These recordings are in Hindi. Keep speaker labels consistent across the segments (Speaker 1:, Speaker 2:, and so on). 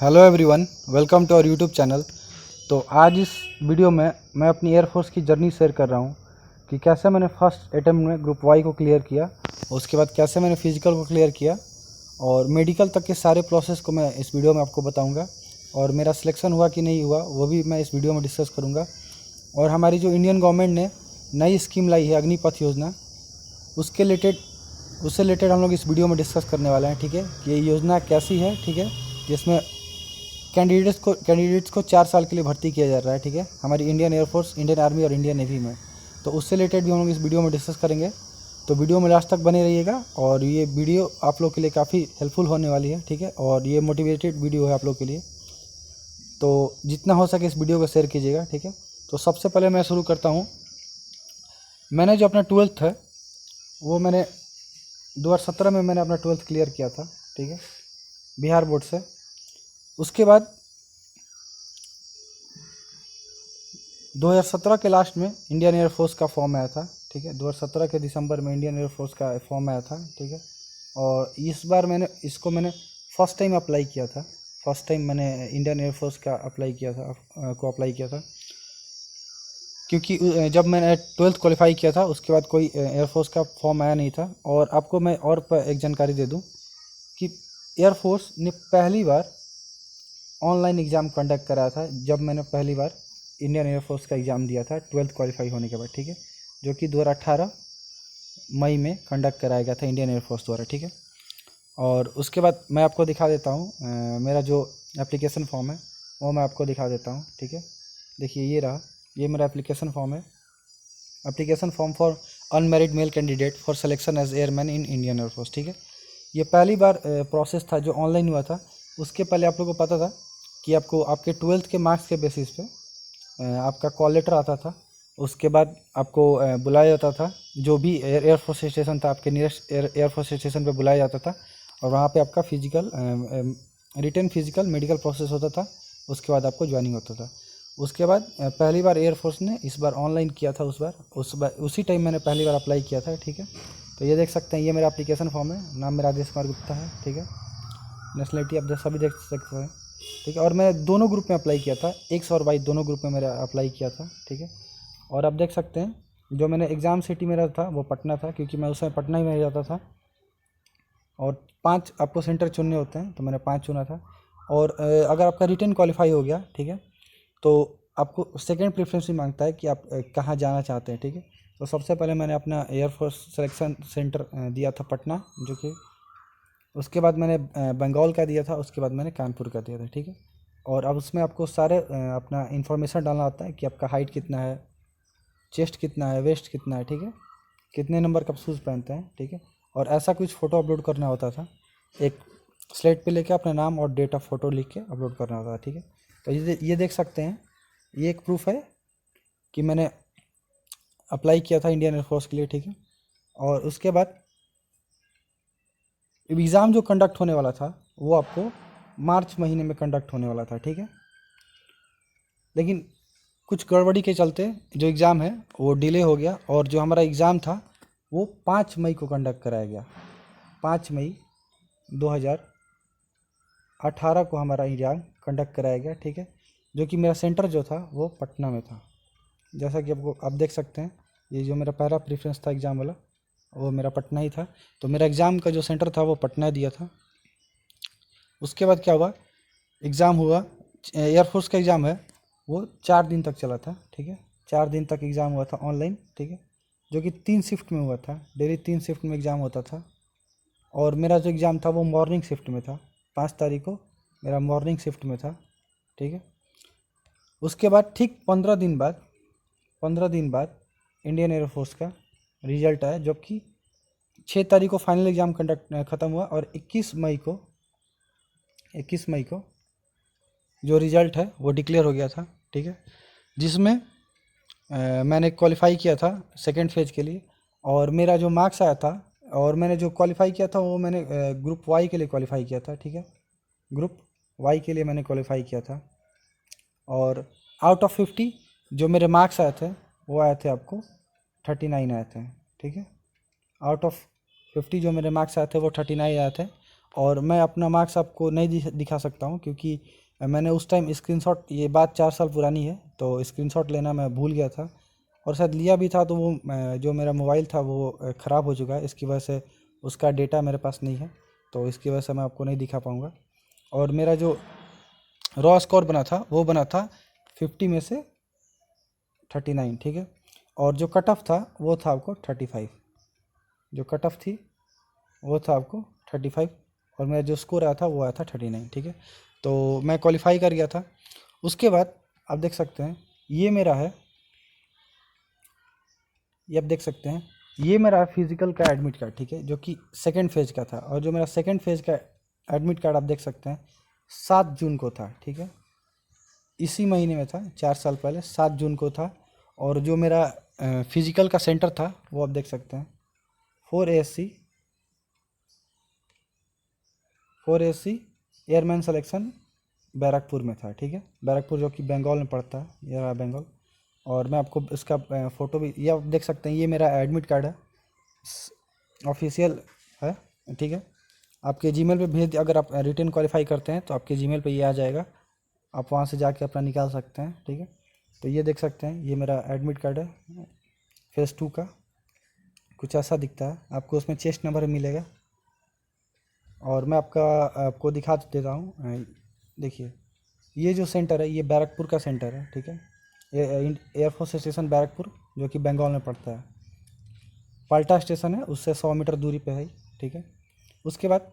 Speaker 1: Hello everyone, welcome to our YouTube channel. तो आज इस वीडियो में मैं अपनी एयरफोर्स की जर्नी शेयर कर रहा हूँ कि कैसे मैंने फर्स्ट अटेम्प्ट में ग्रुप वाई को क्लियर किया, उसके बाद कैसे मैंने फिजिकल को क्लियर किया और मेडिकल तक के सारे प्रोसेस को मैं इस वीडियो में आपको बताऊँगा। और मेरा सिलेक्शन हुआ कि नहीं हुआ वो भी मैं इस वीडियो में डिस्कस करूँगा। और हमारी जो इंडियन गवर्नमेंट ने नई स्कीम लाई है अग्निपथ योजना, उससे रिलेटेड हम लोग इस वीडियो में डिस्कस करने वाले हैं। ठीक है, कि ये योजना कैसी है, ठीक है, जिसमें कैंडिडेट्स को 4 साल के लिए भर्ती किया जा रहा है। ठीक है, हमारी इंडियन एयरफोर्स, इंडियन आर्मी और इंडियन नेवी में। तो उससे रिलेटेड भी हम लोग इस वीडियो में डिस्कस करेंगे। तो वीडियो में लास्ट तक बने रहिएगा और ये वीडियो आप लोग के लिए काफ़ी हेल्पफुल होने वाली है। ठीक है, और ये मोटिवेटेड वीडियो है आप लोग के लिए, तो जितना हो सके इस वीडियो को शेयर कीजिएगा। ठीक है, तो सबसे पहले मैं शुरू करता हूँ। मैंने जो अपना 12th है वो मैंने 2017 में मैंने अपना 12th क्लियर किया था। ठीक है, बिहार बोर्ड से। उसके बाद 2017 के लास्ट में इंडियन एयरफोर्स का फॉर्म आया था। ठीक है, 2017 के दिसंबर में इंडियन एयरफोर्स का फॉर्म आया था। ठीक है, और इस बार मैंने फर्स्ट टाइम अप्लाई किया था। फर्स्ट टाइम मैंने इंडियन एयरफोर्स का अप्लाई किया था क्योंकि जब मैंने 12th क्वालिफाई किया था उसके बाद कोई एयरफोर्स का फॉर्म आया नहीं था। और आपको मैं और एक जानकारी दे दूं कि एयरफोर्स ने पहली बार ऑनलाइन एग्ज़ाम कंडक्ट कराया था जब मैंने पहली बार इंडियन एयरफोर्स का एग्ज़ाम दिया था 12th क्वालिफाई होने के बाद। ठीक है, जो कि 2018 मई में कंडक्ट कराया गया था इंडियन एयरफोर्स द्वारा। ठीक है, और उसके बाद मैं आपको दिखा देता हूँ मेरा जो एप्लीकेशन फॉर्म है वो मैं आपको दिखा देता हूँ। ठीक है, देखिए ये रहा, ये मेरा एप्लीकेशन फॉर्म है। Application form for unmarried male candidate for selection as airman in Indian air force. ठीक है, ये पहली बार प्रोसेस था जो ऑनलाइन हुआ था। उसके पहले आप लोगों को पता था कि आपको आपके 12th के मार्क्स के बेसिस पे आपका कॉल लेटर आता था। उसके बाद आपको बुलाया जाता था, जो भी एयरफोर्स स्टेशन था आपके नियरेस्ट एयरफोर्स स्टेशन पे बुलाया जाता था और वहाँ पे आपका physical, written physical, medical process होता था। उसके बाद आपको ज्वाइनिंग होता था। उसके बाद पहली बार एयरफोर्स ने इस बार ऑनलाइन किया था। उसी टाइम मैंने पहली बार अप्लाई किया था। ठीक है, तो ये देख सकते हैं, ये मेरा एप्लीकेशन फॉर्म है। नाम मेरा आदेश कुमार गुप्ता है। ठीक है, नेशनलिटी आप सभी देख सकते हैं। ठीक है, और मैं दोनों ग्रुप में अप्लाई किया था, एक्स और वाई दोनों ग्रुप में मेरा अप्लाई किया था। ठीक है, और आप देख सकते हैं जो मैंने एग्ज़ाम सिटी मेरा था वो पटना था, क्योंकि मैं उस समय पटना ही में जाता था। और 5 आपको सेंटर चुनने होते हैं, तो मैंने 5 चुना था। और अगर आपका रिटन क्वालिफाई हो गया, ठीक है, तो आपको सेकंड प्रेफरेंस भी मांगता है कि आप कहाँ जाना चाहते हैं। ठीक है, तो सबसे पहले मैंने अपना एयरफोर्स सिलेक्शन सेंटर दिया था पटना, जो कि उसके बाद मैंने बंगाल का दिया था, उसके बाद मैंने कानपुर का दिया था। ठीक है, और अब उसमें आपको सारे अपना इन्फॉर्मेशन डालना होता है कि आपका हाइट कितना है, चेस्ट कितना है, वेस्ट कितना है। ठीक है, कितने नंबर का शूज़ पहनते हैं। ठीक है, और ऐसा कुछ फ़ोटो अपलोड करना होता था, एक स्लेट पे लेके अपना नाम और डेट ऑफ फ़ोटो लिख के अपलोड करना होता था। ठीक है, तो ये देख सकते हैं, ये एक प्रूफ है कि मैंने अप्लाई किया था इंडियन एयरफोर्स के लिए। ठीक है, और उसके बाद एग्ज़ाम जो कंडक्ट होने वाला था वो आपको मार्च महीने में कंडक्ट होने वाला था। ठीक है, लेकिन कुछ गड़बड़ी के चलते जो एग्ज़ाम है वो डिले हो गया और जो हमारा एग्ज़ाम था वो 5 मई को कंडक्ट कराया गया। 5 मई 2018 को हमारा एग्ज़ाम कंडक्ट कराया गया। ठीक है, जो कि मेरा सेंटर जो था वो पटना में था। जैसा कि आप देख सकते हैं, ये जो मेरा पहला प्रेफरेंस था एग्ज़ाम वाला वो मेरा पटना ही था। तो मेरा एग्ज़ाम का जो सेंटर था वो पटना दिया था। उसके बाद क्या हुआ, एग्ज़ाम हुआ, एयरफोर्स का एग्ज़ाम है वो 4 दिन तक चला था। ठीक है, 4 दिन तक एग्ज़ाम हुआ था ऑनलाइन। ठीक है, जो कि 3 शिफ्ट में हुआ था, डेली 3 शिफ्ट में एग्ज़ाम होता था। और मेरा जो एग्ज़ाम था वो मॉर्निंग शिफ्ट में था, 5 तारीख को मेरा मॉर्निंग शिफ्ट में था। ठीक है, उसके बाद ठीक 15 दिन बाद इंडियन एयरफोर्स का रिजल्ट आया, जो कि 6 तारीख को फाइनल एग्ज़ाम ख़त्म हुआ और 21 मई को जो रिज़ल्ट है वो डिक्लेयर हो गया था। ठीक है, जिसमें मैंने क्वालिफ़ाई किया था सेकेंड फेज़ के लिए और मेरा जो मार्क्स आया था, और मैंने जो क्वालिफ़ाई किया था वो मैंने ग्रुप वाई के लिए क्वालिफ़ाई किया था। ठीक है, ग्रुप वाई के लिए मैंने क्वालिफ़ाई किया था और आउट ऑफ 50 जो मेरे मार्क्स आए थे वो आए थे आपको 39 आए थे। ठीक है, आउट ऑफ 50 जो मेरे मार्क्स आए थे वो 39 आए थे। और मैं अपना मार्क्स आपको नहीं दिखा सकता हूँ, क्योंकि मैंने उस टाइम स्क्रीनशॉट, ये बात 4 साल पुरानी है, तो स्क्रीनशॉट लेना मैं भूल गया था, और शायद लिया भी था तो वो जो मेरा मोबाइल था वो ख़राब हो चुका है, इसकी वजह से उसका डेटा मेरे पास नहीं है, तो इसकी वजह से मैं आपको नहीं दिखा पाऊँगा। और मेरा जो रॉ स्कोर बना था वो बना था 50 में से 39, ठीक है। और जो कट ऑफ था वो था आपको 35, जो कट ऑफ थी वो था आपको 35, और मेरा जो स्कोर आया था वो आया था 39, ठीक है। तो मैं क्वालिफाई कर गया था। उसके बाद आप देख सकते हैं ये मेरा है, ये आप देख सकते हैं ये मेरा फिजिकल का एडमिट कार्ड, ठीक है, जो कि सेकेंड फेज का था। और जो मेरा सेकेंड फेज का एडमिट कार्ड आप देख सकते हैं 7 जून को था, ठीक है, इसी महीने में था, 4 साल पहले 7 जून को था। और जो मेरा फिजिकल का सेंटर था वो आप देख सकते हैं 4ASC एयरमैन सिलेक्शन बैरकपुर में था, ठीक है, बैरकपुर जो कि बंगाल में पड़ता है, ये रहा बंगाल। और मैं आपको इसका फ़ोटो भी, ये आप देख सकते हैं, ये मेरा एडमिट कार्ड है, ऑफिशियल है, ठीक है। आपके जीमेल पे भेज, अगर आप रिटन क्वालिफाई करते हैं तो आपके जीमेल पे ये आ जाएगा, आप वहाँ से जाके अपना निकाल सकते हैं, ठीक है। तो ये देख सकते हैं ये मेरा एडमिट कार्ड है फेज़ 2 का, कुछ ऐसा दिखता है, आपको उसमें चेस्ट नंबर मिलेगा। और मैं आपको दिखा देता हूँ, देखिए ये जो सेंटर है ये बैरकपुर का सेंटर है, ठीक है, ये एयरफोर्स स्टेशन बैरकपुर जो कि बंगाल में पड़ता है, पाल्टा स्टेशन है उससे 100 मीटर दूरी पे है, ठीक है। उसके बाद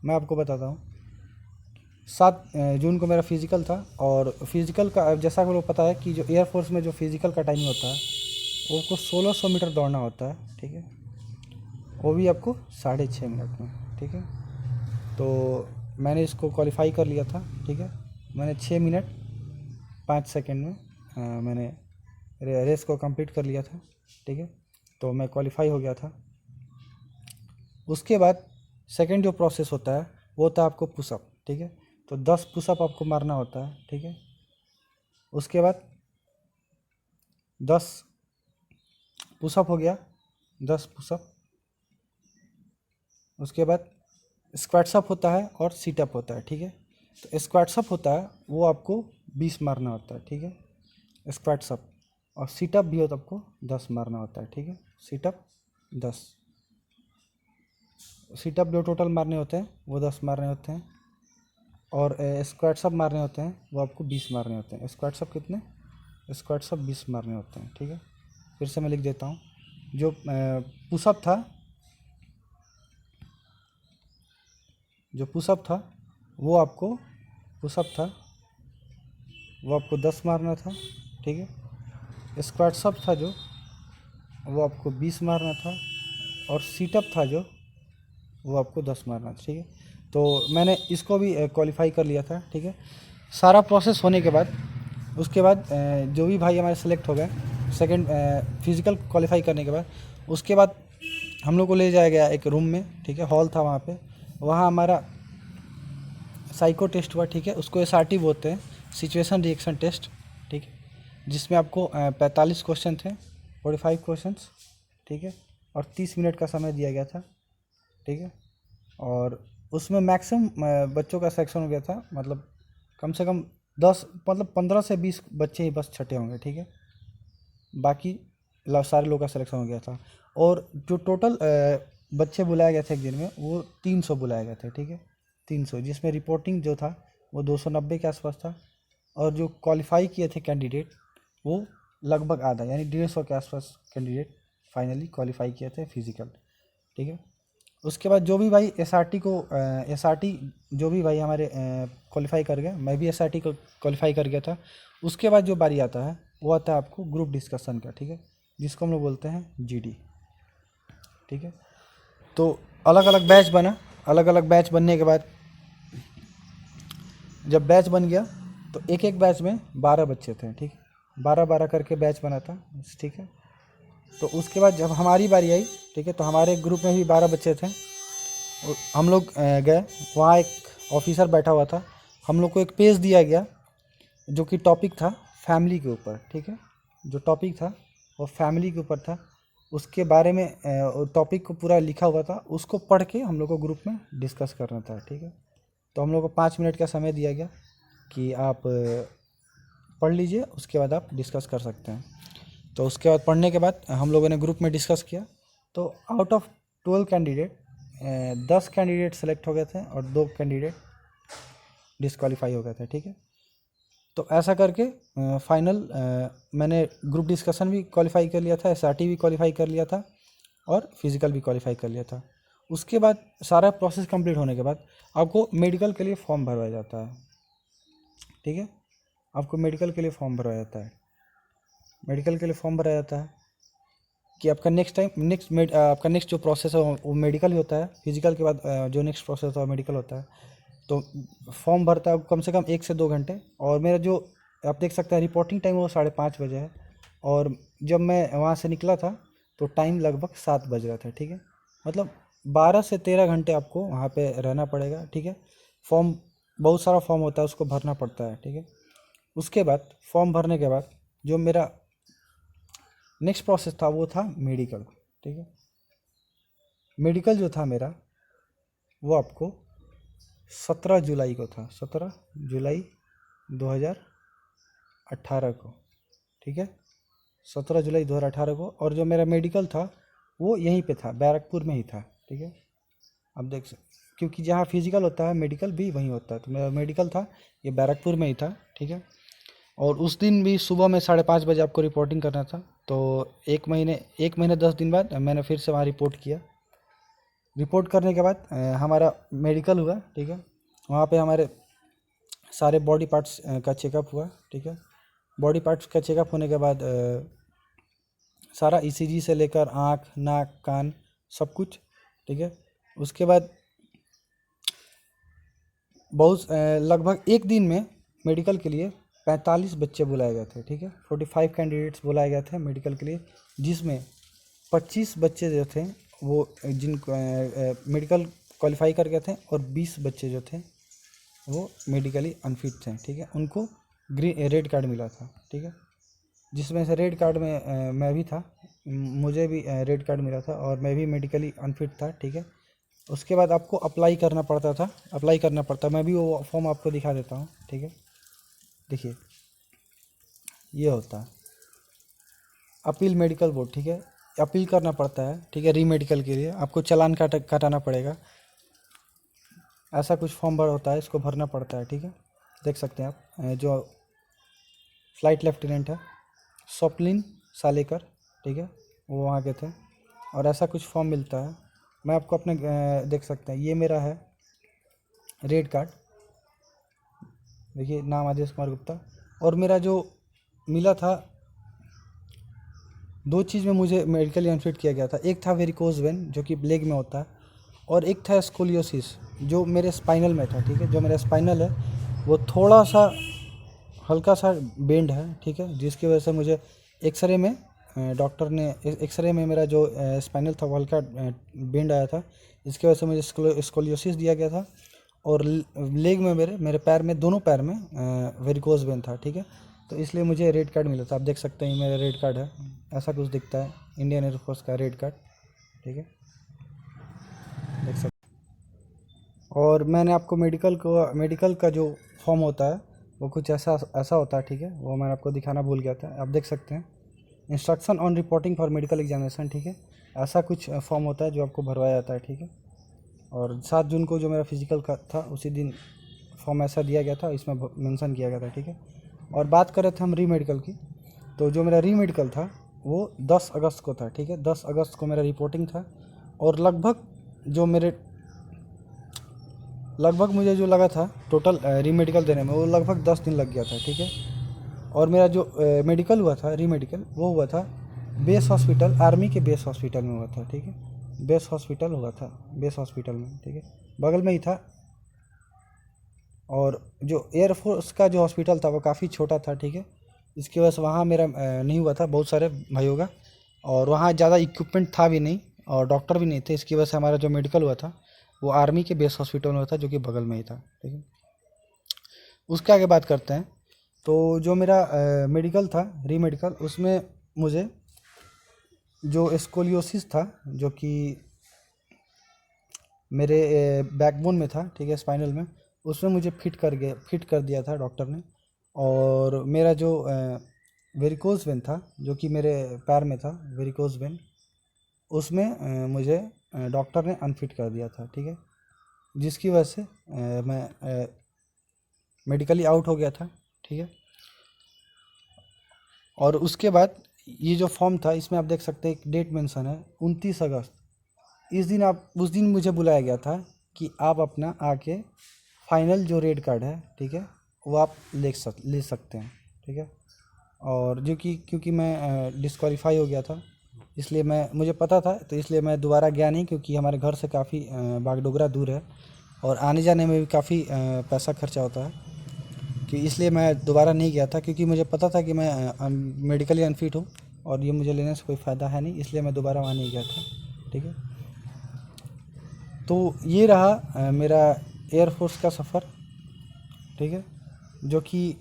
Speaker 1: मैं आपको बताता हूँ 7 जून को मेरा फिज़िकल था। और फिज़िकल का जैसा कि लोग पता है कि जो एयरफोर्स में जो फिज़िकल का टाइमिंग होता है वो आपको 1600 मीटर दौड़ना होता है, ठीक है, वो भी आपको 6.5 मिनट में, ठीक है। तो मैंने इसको क्वालिफाई कर लिया था, ठीक है, मैंने 6 मिनट 5 सेकंड में मैंने रेस को कंप्लीट कर लिया था, ठीक है। तो मैं क्वालिफाई हो गया था। उसके बाद सेकंड जो प्रोसेस होता है वो होता है आपको पुशअप, ठीक है, तो 10 पुशअप आपको मारना होता है, ठीक है। उसके बाद 10 पुशअप हो गया, 10 पुशअप। उसके बाद स्क्वाट्सअप होता है और सीटअप होता है, ठीक है। तो स्क्वाट्सअप होता है वो आपको 20 मारना होता है, ठीक है, स्क्वाट्सअप। और सीटअप भी हो तो आपको 10 मारना होता है, ठीक है, सीटअप 10, सीटअप जो टोटल मारने होते हैं वो 10 मारने होते हैं। और स्क्वाट्सअप मारने होते हैं वो आपको 20 मारने होते हैं। स्क्वाट्सअप कितने? स्क्वाट्सअप 20 मारने होते हैं, ठीक है। फिर से मैं लिख देता हूँ, जो पुशअप था, जो पुशअप था वो आपको पुशअप था वो आपको 10 मारना था, ठीक है। स्क्वाट्सअप था जो वो आपको 20 मारना था, और सीटअप था जो वो आपको 10 मारना था, ठीक है। तो मैंने इसको भी क्वालिफाई कर लिया था, ठीक है। सारा प्रोसेस होने के बाद उसके बाद जो भी भाई हमारे सेलेक्ट हो गए सेकंड फिज़िकल क्वालिफाई करने के बाद, उसके बाद हम लोग को ले जाया गया एक रूम में, ठीक है, हॉल था वहाँ पे, वहाँ हमारा साइको टेस्ट हुआ, ठीक है, उसको SRT बोलते हैं, सिचुएशन रिएक्शन टेस्ट, ठीक है, जिसमें आपको 45 क्वेश्चन थे, 45 क्वेश्चंस, ठीक है, और 30 मिनट का समय दिया गया था, ठीक है। और उसमें मैक्सिमम बच्चों का सिलेक्शन हो गया था, मतलब कम से कम 10, मतलब 15 से 20 बच्चे ही बस छटे होंगे, ठीक है, बाकी सारे लोगों का सिलेक्शन हो गया था। और जो टोटल बच्चे बुलाए गए थे एक दिन में वो 300 बुलाए गए थे, ठीक है, 300, जिसमें रिपोर्टिंग जो था वो 290 के आसपास था। और जो क्वालिफाई किए थे कैंडिडेट वो लगभग आधा, यानी 150 के आसपास कैंडिडेट फाइनली क्वालिफाई किए थे फिज़िकल, ठीक है। उसके बाद जो भी भाई SRT जो भी भाई हमारे क्वालिफाई कर गए, मैं भी SRT को क्वालिफाई कर गया था। उसके बाद जो बारी आता है वो आता है आपको ग्रुप डिस्कशन का, ठीक है, जिसको हम लोग बोलते हैं GD, ठीक है। तो अलग अलग बैच बना, अलग अलग बैच बनने के बाद जब बैच बन गया तो एक एक बैच में 12 बच्चे थे, ठीक, 12-12 करके बैच बना था, ठीक है। तो उसके बाद जब हमारी बारी आई, ठीक है, तो हमारे ग्रुप में भी 12 बच्चे थे। हम लोग गए, वहाँ एक ऑफिसर बैठा हुआ था, हम लोग को एक पेज दिया गया जो कि टॉपिक था फैमिली के ऊपर, ठीक है, जो टॉपिक था वो फैमिली के ऊपर था। उसके बारे में टॉपिक को पूरा लिखा हुआ था, उसको पढ़ के हम लोग को ग्रुप में डिस्कस करना था, ठीक है। तो हम लोग को 5 मिनट का समय दिया गया कि आप पढ़ लीजिए, उसके बाद आप डिस्कस कर सकते हैं। तो उसके बाद पढ़ने के बाद हम लोगों ने ग्रुप में डिस्कस किया। तो out of 12 candidate 10 candidate select हो गए थे और 2 कैंडिडेट डिस्क्वालीफाई हो गए थे, ठीक है। तो ऐसा करके फाइनल मैंने ग्रुप डिस्कशन भी क्वालिफाई कर लिया था, एसआरटी भी क्वालिफाई कर लिया था और फिज़िकल भी क्वालिफाई कर लिया था। उसके बाद सारा प्रोसेस कंप्लीट होने के बाद आपको मेडिकल के लिए फॉर्म भरवाया जाता है, ठीक है। आपको मेडिकल के लिए फॉर्म भरवाया जाता है। मेडिकल के लिए फॉर्म भराया जाता है कि आपका आपका नेक्स्ट जो प्रोसेस है वो मेडिकल ही होता है। फिजिकल के बाद जो नेक्स्ट प्रोसेस होता है मेडिकल होता है। तो फॉर्म भरता है कम से कम 1 से 2 घंटे। और मेरा जो आप देख सकते हैं रिपोर्टिंग टाइम वो 5:30 बजे है, और जब मैं वहाँ से निकला था तो टाइम लगभग 7 बज रहा था, ठीक है। मतलब 12 से 13 घंटे आपको वहाँ पे रहना पड़ेगा, ठीक है। फॉर्म बहुत सारा फॉर्म होता है, उसको भरना पड़ता है, ठीक है। उसके बाद फॉर्म भरने के बाद जो मेरा नेक्स्ट प्रोसेस था वो था मेडिकल, ठीक है। मेडिकल जो था मेरा वो आपको 17 जुलाई को था, 17 जुलाई 2018 को, ठीक है। 17 जुलाई 2018 को। और जो मेरा मेडिकल था वो यहीं पे था, बैरकपुर में ही था, ठीक है। आप देख सकते, क्योंकि जहाँ फिजिकल होता है मेडिकल भी वहीं होता है, तो मेरा मेडिकल था ये बैरकपुर में ही था, ठीक है। और उस दिन भी सुबह में 5:30 बजे आपको रिपोर्टिंग करना था। तो 1 महीने 10 दिन बाद मैंने फिर से वहाँ रिपोर्ट किया। रिपोर्ट करने के बाद हमारा मेडिकल हुआ, ठीक है। वहाँ पे हमारे सारे बॉडी पार्ट्स का चेकअप हुआ, ठीक है। बॉडी पार्ट्स का चेकअप होने के बाद सारा ईसीजी से लेकर आँख नाक कान सब कुछ, ठीक है। उसके बाद बहुत लगभग एक दिन में मेडिकल के लिए 45 बच्चे बुलाए गए थे, ठीक है। 45 कैंडिडेट्स बुलाए गए थे मेडिकल के लिए, जिसमें 25 बच्चे जो थे वो मेडिकल क्वालिफाई कर गए थे, और 20 बच्चे जो थे वो मेडिकली अनफिट थे, ठीक है। उनको रेड कार्ड मिला था, ठीक है। जिसमें से रेड कार्ड में मैं भी था, मुझे भी रेड कार्ड मिला था और मैं भी मेडिकली अनफिट था, ठीक है। उसके बाद आपको अप्लाई करना पड़ता था, अप्लाई करना पड़ता, मैं भी वो फॉर्म आपको दिखा देता हूँ, ठीक है। देखिए ये होता है अपील मेडिकल बोर्ड, ठीक है। अपील करना पड़ता है, ठीक है। री मेडिकल के लिए आपको चालान काटाना पड़ेगा, ऐसा कुछ फॉर्म भर होता है, इसको भरना पड़ता है, ठीक है। देख सकते हैं आप जो फ्लाइट लेफ्टिनेंट है स्वप्निल सालेकर, ठीक है, वो वहाँ के थे। और ऐसा कुछ फॉर्म मिलता है, मैं आपको अपने देख सकते हैं, ये मेरा है रेड कार्ड, देखिए नाम आदेश कुमार गुप्ता। और मेरा जो मिला था, 2 चीज़ में मुझे मेडिकली अनफिट किया गया था। एक था वेरिकोज वेन जो कि लेग में होता है, और एक था स्कोलियोसिस जो मेरे स्पाइनल में था, ठीक है। जो मेरा स्पाइनल है वो थोड़ा सा हल्का सा बेंड है, ठीक है, जिसकी वजह से मुझे एक्सरे में डॉक्टर ने एक्सरे में मेरा जो स्पाइनल था वो हल्का बेंड आया था, इसकी वजह से मुझे स्कोलियोसिस दिया गया था। और लेग में मेरे मेरे पैर में, दोनों पैर में वेरिकोज वेन था, ठीक है। तो इसलिए मुझे रेड कार्ड मिला था। आप देख सकते हैं ये मेरा रेड कार्ड है, ऐसा कुछ दिखता है, इंडियन एयरफोर्स का रेड कार्ड, ठीक है, देख सकते। और मैंने आपको मेडिकल का जो फॉर्म होता है वो कुछ ऐसा ऐसा होता है, ठीक है। वो मैं आपको दिखाना भूल गया था, आप देख सकते हैं instruction on reporting for medical examination, ठीक है। ऐसा कुछ फॉर्म होता है जो आपको भरवाया जाता है, ठीक है। और 7 जून को जो मेरा फिजिकल का था उसी दिन फॉर्म ऐसा दिया गया था, इसमें मेंशन किया गया था, ठीक है। और बात कर रहे थे हम री मेडिकल की, तो जो मेरा री मेडिकल था वो 10 अगस्त को था, ठीक है। 10 अगस्त को मेरा रिपोर्टिंग था। और लगभग मुझे जो लगा था टोटल री मेडिकल देने में वो लगभग 10 दिन लग गया था, ठीक है। और मेरा जो मेडिकल हुआ था री मेडिकल वो हुआ था बेस हॉस्पिटल, आर्मी के बेस हॉस्पिटल में हुआ था, ठीक है। बेस हॉस्पिटल हुआ था, बेस हॉस्पिटल में, ठीक है, बगल में ही था। और जो एयरफोर्स का जो हॉस्पिटल था वो काफ़ी छोटा था, ठीक है। इसकी वजह से वहाँ मेरा नहीं हुआ था, बहुत सारे भाइयों का। और वहाँ ज़्यादा इक्विपमेंट था भी नहीं और डॉक्टर भी नहीं थे, इसकी वजह से हमारा जो मेडिकल हुआ था वो आर्मी के बेस हॉस्पिटल में हुआ था, जो कि बगल में ही था, ठीक है। उसके आगे बात करते हैं। तो जो मेरा मेडिकल था री मेडिकल, उसमें मुझे जो स्कोलियोसिस था, जो कि मेरे बैकबोन में था, ठीक है, स्पाइनल में, उसमें मुझे फिट कर दिया था डॉक्टर ने। और मेरा जो वेरिकोज वेन था, जो कि मेरे पैर में था, वेरिकोज वेन, उसमें मुझे डॉक्टर ने अनफिट कर दिया था, ठीक है, जिसकी वजह से मैं मेडिकली आउट हो गया था, ठीक है। और उसके बाद ये जो फॉर्म था, इसमें आप देख सकते हैं एक डेट मेंशन है, 29 अगस्त। उस दिन मुझे बुलाया गया था कि आप अपना आके फाइनल जो रेड कार्ड है, ठीक है, वो आप ले सकते हैं, ठीक है। और जो कि क्योंकि मैं डिस्क्वालीफाई हो गया था, इसलिए मुझे पता था, तो इसलिए मैं दोबारा गया नहीं, क्योंकि हमारे घर से काफ़ी बागडोगरा दूर है और आने जाने में भी काफ़ी पैसा खर्चा होता है, कि इसलिए मैं दोबारा नहीं गया था, क्योंकि मुझे पता था कि मैं मेडिकली अनफिट हूँ और ये मुझे लेने से कोई फ़ायदा है नहीं, इसलिए मैं दोबारा वहाँ नहीं गया था, ठीक है। तो ये रहा मेरा एयरफोर्स का सफ़र, ठीक है, जो कि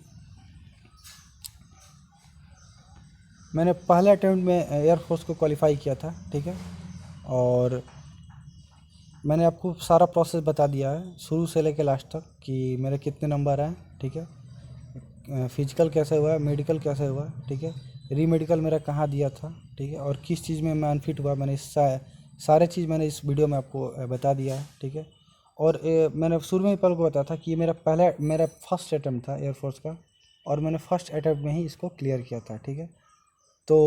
Speaker 1: मैंने पहले अटेम्प्ट में एयरफोर्स को क्वालिफाई किया था, ठीक है। और मैंने आपको सारा प्रोसेस बता दिया है, शुरू से लेकर लास्ट तक, कि मेरे कितने नंबर आए, ठीक है, फिजिकल कैसे हुआ, मेडिकल कैसे हुआ, ठीक है, री मेडिकल मेरा कहाँ दिया था, ठीक है, और किस चीज़ में मैं अनफिट हुआ, मैंने सारे चीज़ मैंने इस वीडियो में आपको बता दिया है, ठीक है। और मैंने शुरू में ही पहले को बताया था कि ये मेरा फर्स्ट अटैम्प्ट था एयरफोर्स का, और मैंने फर्स्ट अटैम्प्ट में ही इसको क्लियर किया था, ठीक है। तो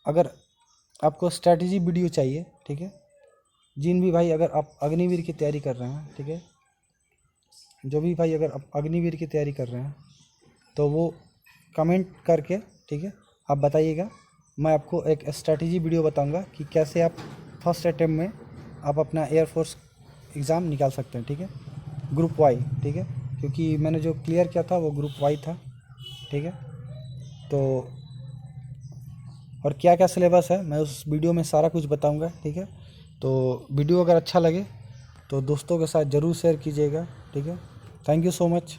Speaker 1: अगर आपको स्ट्रैटेजी वीडियो चाहिए, ठीक है, जिन भी भाई अगर आप अग्निवीर की तैयारी कर रहे हैं, ठीक है, जो भी भाई अगर आप अग्निवीर की तैयारी कर रहे हैं, तो वो कमेंट करके, ठीक है, आप बताइएगा। मैं आपको एक स्ट्रैटेजी वीडियो बताऊंगा कि कैसे आप फर्स्ट अटेम्प्ट में आप अपना एयरफोर्स एग्ज़ाम निकाल सकते हैं, ठीक है, ग्रुप वाई, ठीक है, क्योंकि मैंने जो क्लियर किया था वो ग्रुप वाई था, ठीक है। तो और क्या क्या सिलेबस है मैं उस वीडियो में सारा कुछ बताऊंगा, ठीक है। तो वीडियो अगर अच्छा लगे तो दोस्तों के साथ ज़रूर शेयर कीजिएगा, ठीक है। Thank you so much.